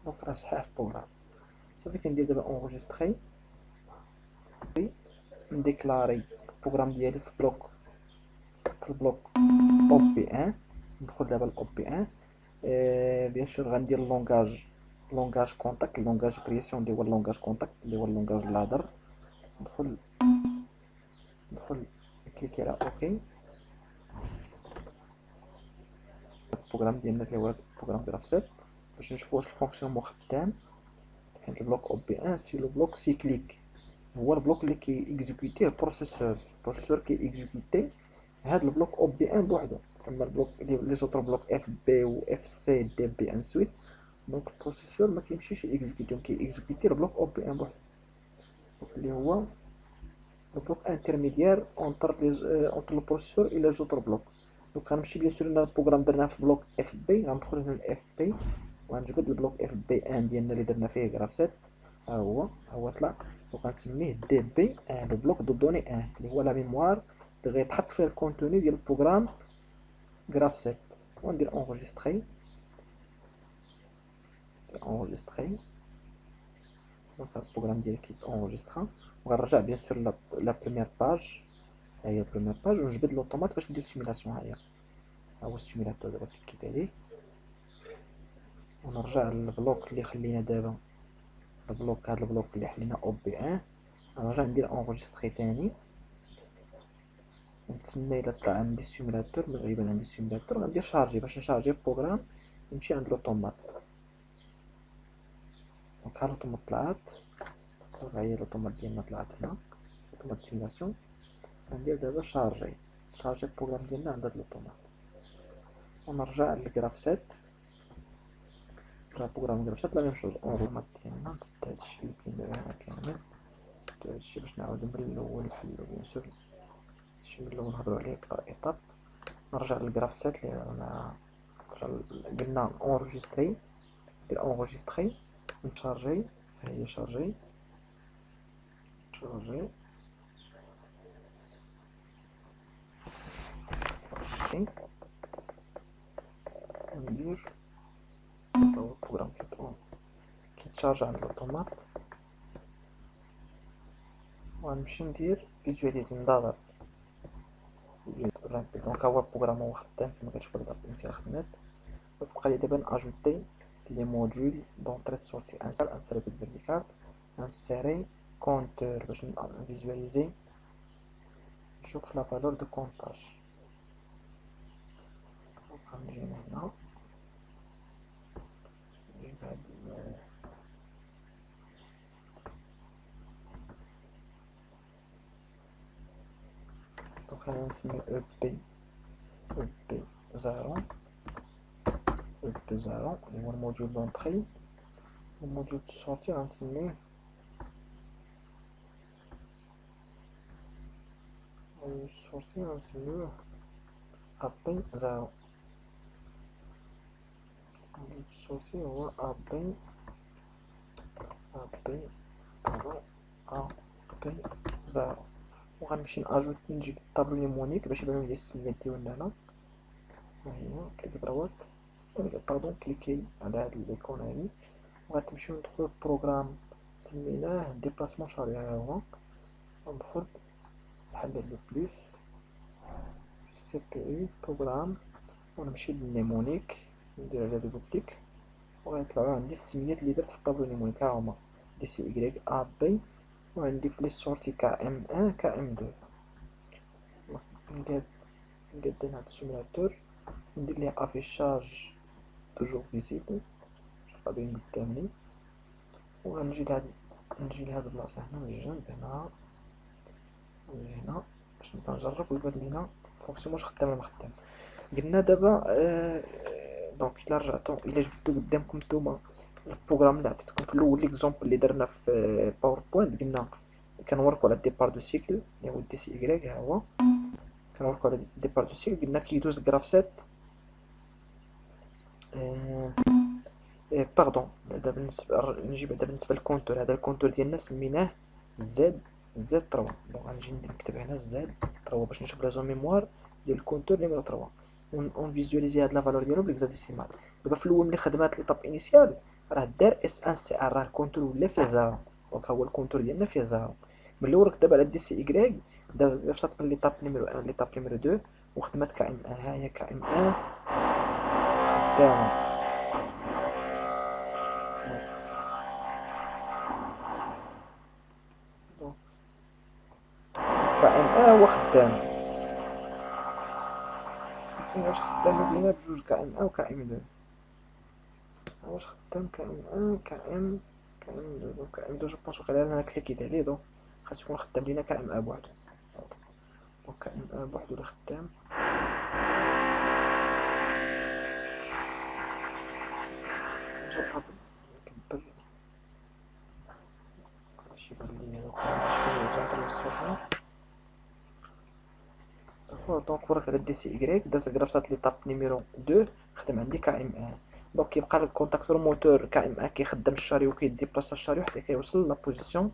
دونك راه صحيح البروغرام صافي. كندير دابا اونغيستري، نديكلاري البروغرام ديالي في البلوك او بي ان. ندخل دابا الاو بي ان. بيان سور غندير لونغاج كونتاكت، لونغاج كرياسيون اللي هو لونغاج كونتاكت اللي هو اللونغاج اللي هضر. ندخل كليكي على اوكي. البروغرام ديالنا اللي هو البروغرام ديال رافسيت باش نشوفو واش الفونكسيون خدام. حيت البلوك او بي ان سي لو بلوك سيكليك، هو البلوك اللي كيكزيكوتي البروسيسور كيكزيكوتي هاد البلوك او بي ان بوحدو. اما البلوك لي زوطر بلوك اف بي و اف سي دي بي انسويت، دونك البروسيسور ما كيمشيش يكزيكوتيهم، كيكزيكوتي البلوك او بي ان بوحدو اللي هو البلوك انترميديير اونتر البروسيسور الى زوطر بلوك. دونك غنمشي بيان سور البروغرام درناه في بلوك اف بي، غندخل هنا الاف بي وغنجبد البلوك اف بي ان ديالنا اللي درنا فيه غرافسيت، ها هو طلع. وغنسميه دي بي ان، لو بلوك دو دوني ان، اللي هو لا ميموار اللي غيتحط فيه الكونتوني ديال البروغرام غراف سيت. وندير انغوجيستري، انغوجيستري. دونك البروغرام ديالي كيتونغوجيسترا، وغنرجع بيان سور لا بروميير باج، ها هي البروميير باج، ونجبد لوطومات باش ندير سيميلاسيون. ها هي، ها هو السيميلاتور دابا كليكيت عليه، ونرجع للبلوك اللي خلينا دابا، البلوك هاد البلوك اللي حلينا او بي ان، نرجع ندير انغوجيستري تاني، ونتسنى الى طلع عندي السيميلاتور. من غيبان عندي السيميلاتور غندير شارجي باش نشارجي البروغرام يمشي عند لوطومات. دونك ها لوطومات طلعت، ها هي لوطومات ديالنا طلعت هنا، لوطومات سيميلاسيون. غندير دابا شارجي البروغرام ديالنا عند هاد لوطومات، ونرجع للغراف سيت، نرجع البروغرام غراف سيت لا ميم شوز. اونغومات ديالنا نسد هادشي اللي كاين دابا هنا كامل، نسد هادشي باش نعاودو من الاول نحلو بيان سور هادشي من الاول نهضرو عليه بار ايطاب. نرجع للغراف سيت اللي قلنا اونجستري، ندير اونجستري ونشارجي. ها هي شارجي، شارجي ندير البروغرام كيتشارج عند الاوتومات. وغنمشي ندير فيزواليزي ندابر. دونك ها هو البروغرام هو خدام كما كتشوفو دابا الانسان خدمات. وبقى لي دابا ناجوتي لي موديول دونطري سورتي، انسيري بيت فيرتيكال، انسيري كونتور باش نفيزواليزي نشوف لا فالور دو كونطاج. غنجي هنا نجيب هاد دونك هنا نسمي او بي زيرو، او بي زيرو اللي هو الموديول دونطري. والموديول دو سورتي غنسميه السورتي غنسميوه ابي زيرو. السورتي هو ابي زيرو. وغنمشي ناجوت نجيب الطابلو نيمونيك باش يبانو لي السميات ديالنا هنا. ها هي كليك دروات، باردون كليكي على هاد الايكون هادي، وغتمشيو ندخلو البروغرام سميناه ديبلاسمون شاري. ها هو غندخل نحدد لو بلوس سي بي يو بروغرام، ونمشي للنيمونيك ندير على دوبل كليك، وغيطلعو عندي السميات اللي درت في الطابلو نيمونيك. ها هما دي سي إيكغيك أ بي، وعندي في لي سورتي كا ام ان كا ام دو. نقاد هاد السيميلاتور ندير ليه افيشاج توجور فيزيبل غادي قدامي، وغنجي لهاد البلاصة هنا من الجنب هنا هنا باش نبدا نجرب ويبان لينا الفونكسيون واش خدام ولا مخدام. قلنا دابا دونك الا رجعتو الا جبدو قدامكم نتوما البروغرام اللي عطيتكم في الاول ليكزومبل اللي درنا في باوربوينت، قلنا كنوركو على ديبار دو سيكل اللي هو دي سي إيكغيك. ها هو كنوركو على ديبار دو سيكل، قلنا كيدوز الكراف سيت باردون. هذا بالنسبه نجيب هذا بالنسبه للكونتور، هذا الكونتور ديالنا سميناه زد 3. دونك غنجي نكتب هنا زد 3 باش نشوف لا زون ميموار ديال الكونتور نيميرو 3، ون فيزواليزي هاد لا فالور ديالو بالهكزاديسيمال. دابا في الاول ملي خدمات ليطاب انيسيال راه دار اس ان سي ار، راه الكونتور ولا فيه زيرو. دونك ها هو الكونتور ديالنا فيه زيرو. من الاول كتب على دي سي إيكغيك، دازت من ليطاب نيميرو 1 ليطاب نيميرو 2، وخدمات كا ام ان. ها هي كا ام ان خدامه، كا ام ان هو خدام. واش خدام لينا بجوج كا ام ان وكا ام 2؟ واش خدام كا ام ان كا ام 2؟ دونك كا ام 2 جو بونس وقيلا انا كليكيت عليه، دونك خاص يكون خدام لينا كا ام ان بوحدو. دونك كا ام ان بوحدو اللي خدام. نجرب نكبر هادشي يبان ليا شكون اكزومبل للسورسي. دونك ورك على دي سي إيكغيك داز الكرافسات ليطاب نيميرو 2 خدم عندي كا ام ان. دونك كيبقى الكونتاكتور موتور كا ام ان كيخدم الشاريو وكيديبلاصا الشاريو حتى كيوصل لا بوزيسيون،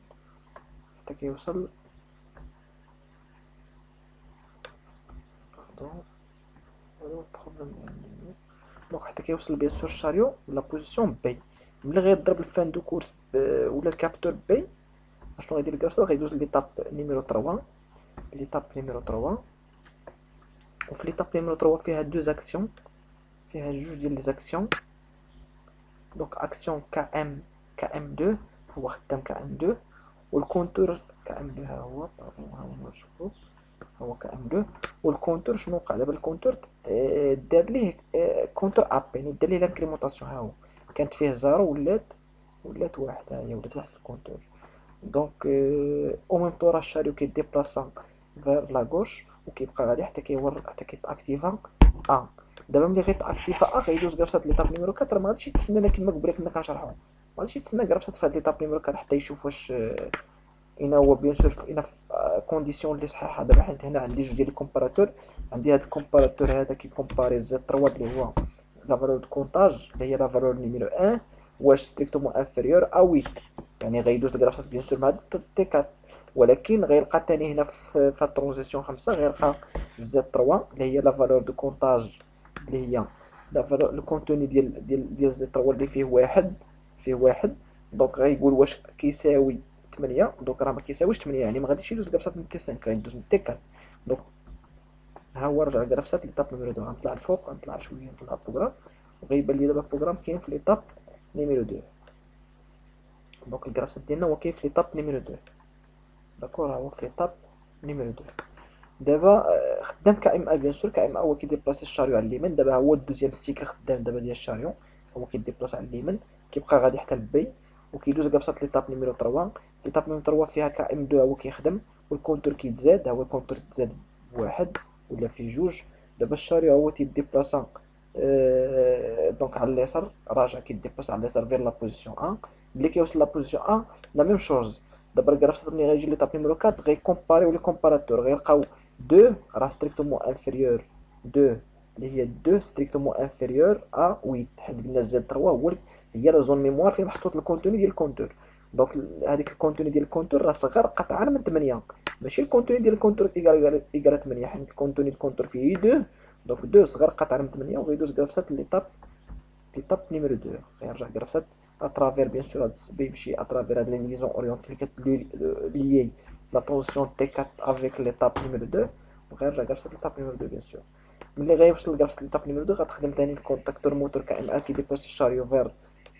حتى كيوصل باردون دونك حتى كيوصل بيان سور الشاريو لا بوزيسيون بي. ملي غيضرب الفان دو كورس ولا الكابتور بي، اشنو غيدير الكراسة؟ غيدوز ليطاب نيميرو 3، ليطاب نيميرو 3. وفي ليطاب نيميرو 3 فيها دو زاكسيون، فيها جوج ديال لي زاكسيون. دونك اكسيون كا ام 2 هو خدام كا ام 2، والكونتور كا ام 2 ها هو نشوفو هو كا ام 2. والكونتور شنو وقع دابا؟ الكونتور دار ليه كونتور اب، يعني دار ليه لانكريمونطاسيون. ها هو كانت فيه زيرو ولات واحد، ها هي ولات واحد في الكونتور. دونك او ميم طون راه الشاريو كيديبلاصا فير لا غوش وكيبقى غادي حتى كيور حتى كيتاكتيفا ا. دابا ملي غيتاكتيفا ا غيدوز كراسات ليطاب نيميرو 4. ما غاديش يتسنى كما قبل كنا كنشرحو، ما غاديش يتسنى كراسات في هاد ليطاب نيميرو 4 حتى يشوف واش اين هو بيان سور في كونديسيون اللي صحيحه. دابا حيت هنا عندي جوج ديال الكومباراتور، عندي هاد الكومباراتور هذا كيكومباري زد 3 اللي هو لا فالور دو كونطاج اللي هي لا فالور نيميرو 1 واش ستريكتومون انفيريور ا 8. يعني غيدوز الكراسات بيان سور مع هاد تي 4، ولكن غيلقى ثاني هنا في الترانزيسيون 5 غيلقى زد 3 اللي هي لا فالور دو كونطاج اللي هي لا فالور لو كونتوني ديال زد 3 اللي فيه واحد. دونك غيقول واش كيساوي 8. دونك راه ما كيساويش 8، يعني ما غاديش يدوز الكراسات من تي 5، غيدوز من تي 4. دونك ها هو رجع الكراسات ليطاب نيميرو 2. غنطلع الفوق، غنطلع شويه، نطلع البروغرام وغيبان لي دابا البروغرام كاين في ليطاب نيميرو 2. دونك الكراسات ديالنا هو كاين في ليطاب نيميرو 2. داكور، هو في ليطاب نيميرو 2. دابا خدام كا ام ا بيان سور. كا ام ا هو كيديبلاسي الشاريو على اليمين. دابا هو الدوزيام سيكل خدام دابا ديال الشاريو، هو كيديبلاسي على اليمين، كيبقى غادي حتى لبي وكيدوز كابسات ليطاب نيميرو 3. ليطاب نيميرو 3 فيها كا ام 2 هو كيخدم والكونتور كيتزاد. ها هو الكونتور تزاد بواحد ولا فيه جوج. دابا الشاريو هو تيديبلاسا دونك على اليسار، راجع كيديبلاسا على اليسار فير لا بوزيسيون ا. ملي كيوصل لا بوزيسيون ا لا ميم شوز. دابا الكراسات ملي غيجي ليطاب نيميرو 4 غيكومباريو لي كومباراتور، غيلقاو 2 راه ستريكتومون انفيريور، 2 اللي هي 2 ستريكتومون انفيريور ا 8. حيت قلنا زد 3 هو هي لا زون ميموار فين محطوط الكونتوني ديال الكونتور. دونك هذيك الكونتوني ديال الكونتور راه صغر قطعا من 8، ماشي الكونتوني ديال الكونتور ايكال 8، حيت الكونتوني ديال الكونتور فيه 2. دونك 2 صغر قطعا من 8 وغيدوز كرافسات ليطاب نيميرو 2. غيرجع كرافسات اترافير بيان سور بيمشي اترافير هاد لي ليزون اورينتي اللي كتليي لا طونسيون تي 4 افيك ليطاب نيميرو 2 وغيرجع كرافسات ليطاب نيميرو 2 بيان سور. ملي غيوصل لكرافسات ليطاب نيميرو 2 غتخدم ثاني الكونتاكتور موتور كا ام ا كيديباسي الشاريو فير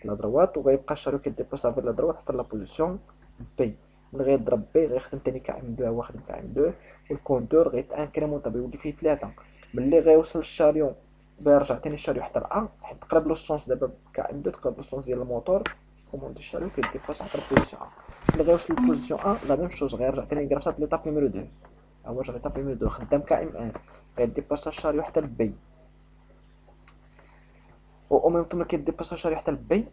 لا دروات، وغيبقى الشاريو كيديباسا فير لا دروات حتى لا بوزيسيون بي. ملي غيضرب بي غيخدم ثاني كا ام 2، هو خدم كا ام 2 والكونتور غيتانكريمونطا بيولي فيه 3. ملي غيوصل الشاريو غيرجع ثاني الشاريو حتى لا، حيت تقرب له السونس دابا كا ام 2 تقرب له السونس ديال الموتور كوموند الشاريو كيديباسا حتى البوزيسيون ا. ملي غيوصل للبوزيسيون ا لا ميم شوز غيرجع ثاني كراسات ليطاب نيميرو 2. هو رجع ليطاب نيميرو 2 خدام كا ام 1 غيديباسا الشاريو حتى لبي. و ميم طون كيديباسا الشاريو حتى لبي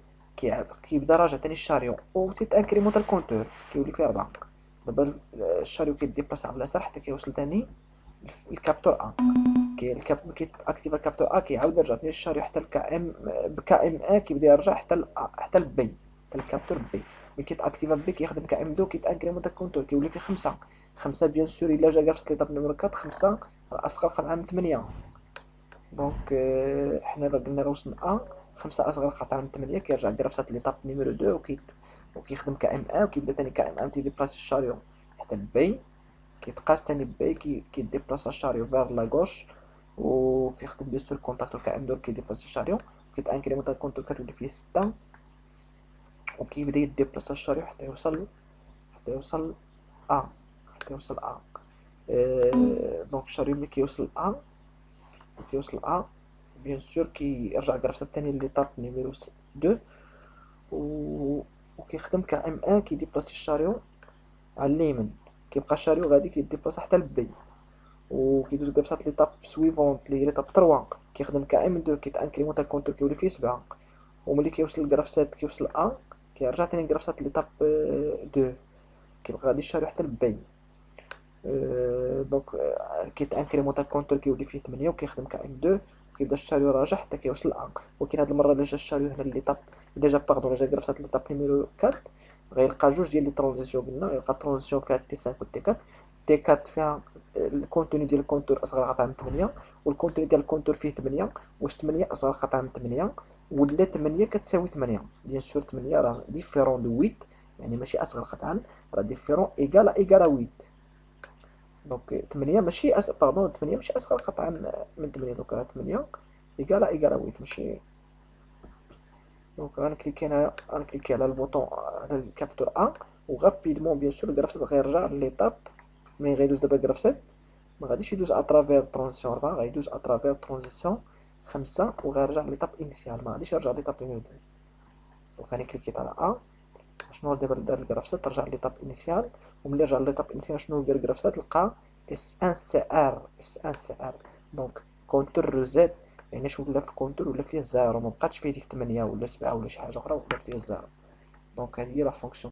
كيبدا راجع ثاني الشاريو و تيتانكريمونطا الكونتور كيولي فيه 4. دابا الشاريو كيديباسا على اليسار حتى كيوصل ثاني الكابتور ا. كيتاكتيفا الكابتور ا كيعاود يرجع ثاني الشاريو حتى الكا ام بكا ام ا كيبدا يرجع حتى لبي، حتى الكابتور بي. ملي كيتاكتيفا بي كيخدم كا ام 2 كيتانكريمونطا الكونتور كيولي فيه 5. 5 بيان سور الا جا كاع في ليطاب نيميرو 4 5 راه اصغر قطعه من 8. دونك حنا راه قلنا راه وصلنا ا 5 اصغر قطعه من 8 كيرجع يدير في ليطاب نيميرو 2 وكيخدم كا ام 1 وكيبدا ثاني كا ام 1 تيديبلاسي الشاريو حتى لبي. كيتقاس ثاني بي كيديبلاسا الشاريو فير لا غوش وكيخدم بيان سور الكونتاكتور كا ام 2 كيديبلاسي الشاريو كيتانكريمونطا الكونتور كتولي فيه 6 وكيبدا يديبلاسا الشاريو حتى يوصل ا حتى يوصل ا. دونك الشاريو ملي كيوصل ا بيان سور كيرجع كرافسات ثاني ليطاب نيميرو 2 وكيخدم كا ام 1 كيديبلاسي الشاريو على اليمين. كيبقى الشاريو غادي كيديبلاسا حتى لبي وكيدوز كرافسات ليطاب سويفونت اللي هي ليطاب 3 كيخدم كا ام 2 كيتانكريمونطا الكونتور كيولي فيه 7. وملي كيوصل للكرافسات كيوصل ا كيرجع ثاني كرافسات ليطاب 2 كيبقى غادي الشاريو حتى لبي. دونك كيتانكريمونطا الكونتور كيولي فيه 8 وكيخدم كا ام 2 كيبدا الشاريو راجع حتى كيوصل ا. ولكن هاد المره الا جا الشاريو هنا ليطاب، الا جا باردون الا جا كرافسات ليطاب نيميرو 4، غيلقى جوج ديال لي ترانزيسيون قلنا، غيلقى ترانزيسيون فيها تي 5 و تي 4. تي 4 فيها الكونتوني ديال الكونتور اصغر قطعه من 8، والكونتوني ديال الكونتور فيه 8. واش 8 اصغر قطعه من 8 ولا 8 كتساوي 8؟ بيان سور 8 راه ديفيرون دو 8، يعني ماشي اصغر قطعا، راه ديفيرون ايكال 8. دونك 8 ماشي باردون 8 ماشي اصغر قطعا من 8، دونك 8 ايكال 8 ماشي. دونك غنكليكي على البوطون على الكابتور ا، وغابيدمون بيان سور الكرافسات غيرجع ليطاب. ملي غيدوز دابا الكرافسات ما غاديش يدوز اترافير ترانزيسيون 4، غيدوز اترافير ترانزيسيون 5 وغيرجع ليطاب انيسيال، ما غاديش يرجع ليطاب نيميرو 2. دونك راني كليكيت على ا. شنو دابا دار الكرافسات؟ ترجع ليطاب انيسيال. وملي رجع ليطاب انيسيال شنو دار الكرافسات؟ لقى اس ان سي ار، اس ان سي ار. دونك كونتور روزيت، يعني شوف ولا في الكونتور ولا فيه الزيرو، ما بقاتش فيه ديك 8 ولا 7 ولا شي حاجه اخرى، ولا فيه الزيرو. دونك هذه هي لا فونكسيون.